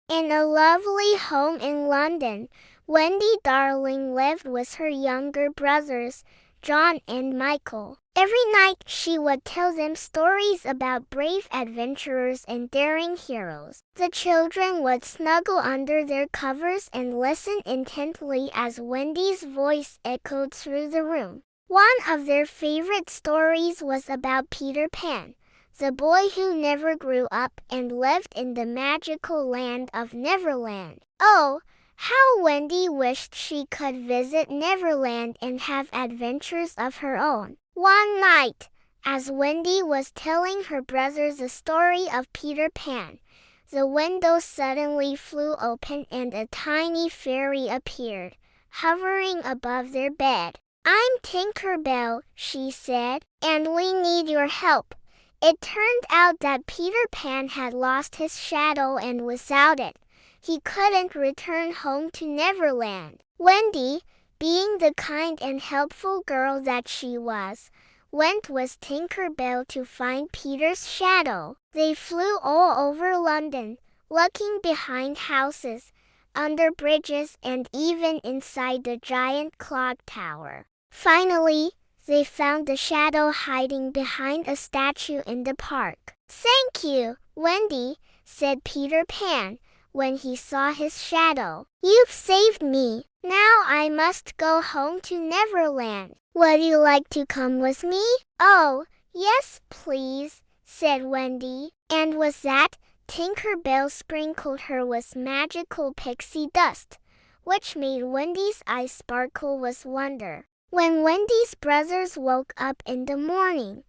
In a lovely home in London, Wendy Darling lived with her younger brothers, John and Michael. Every night she would tell them stories about brave adventurers and daring heroes. The children would snuggle under their covers and listen intently as Wendy's voice echoed through the room. One of their favorite stories was about Peter Pan, the boy who never grew up and lived in the magical land of Neverland. Oh, how Wendy wished she could visit Neverland and have adventures of her own. One night, as Wendy was telling her brothers the story of Peter Pan, the window suddenly flew open and a tiny fairy appeared, hovering above their bed. "I'm Tinker Bell," she said, "and we need your help." It turned out that Peter Pan had lost his shadow and without it, he couldn't return home to Neverland. Wendy, being the kind and helpful girl that she was, went with Tinker Bell to find Peter's shadow. They flew all over London, looking behind houses, under bridges, and even inside the giant clock tower. Finally, they found the shadow hiding behind a statue in the park. "Thank you, Wendy," said Peter Pan, when he saw his shadow. "You've saved me. Now I must go home to Neverland. Would you like to come with me?" "Oh, yes, please," said Wendy. And with that, Tinker Bell sprinkled her with magical pixie dust, which made Wendy's eyes sparkle with wonder. When Wendy's brothers woke up in the morning,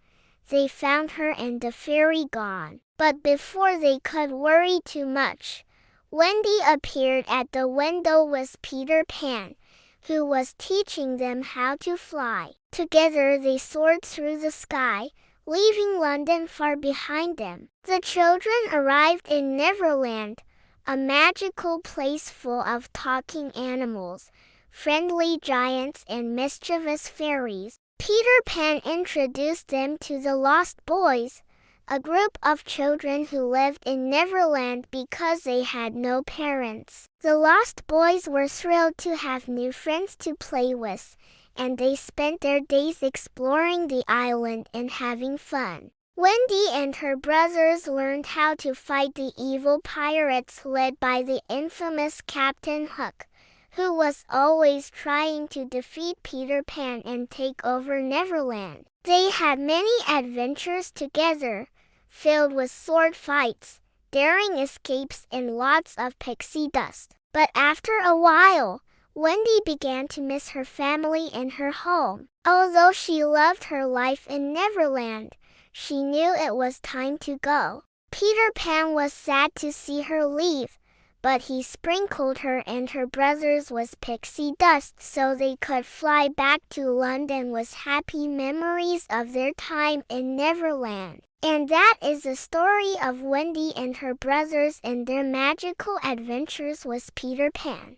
they found her and the fairy gone. But before they could worry too much, Wendy appeared at the window with Peter Pan, who was teaching them how to fly. Together they soared through the sky, leaving London far behind them. The children arrived in Neverland, a magical place full of talking animals, friendly giants, and mischievous fairies. Peter Pan introduced them to the Lost Boys, a group of children who lived in Neverland because they had no parents. The Lost Boys were thrilled to have new friends to play with, and they spent their days exploring the island and having fun. Wendy and her brothers learned how to fight the evil pirates led by the infamous Captain Hook, who was always trying to defeat Peter Pan and take over Neverland. They had many adventures together, filled with sword fights, daring escapes, and lots of pixie dust. But after a while, Wendy began to miss her family and her home. Although she loved her life in Neverland, she knew it was time to go. Peter Pan was sad to see her leave, but he sprinkled her and her brothers with pixie dust so they could fly back to London with happy memories of their time in Neverland. And that is the story of Wendy and her brothers and their magical adventures with Peter Pan.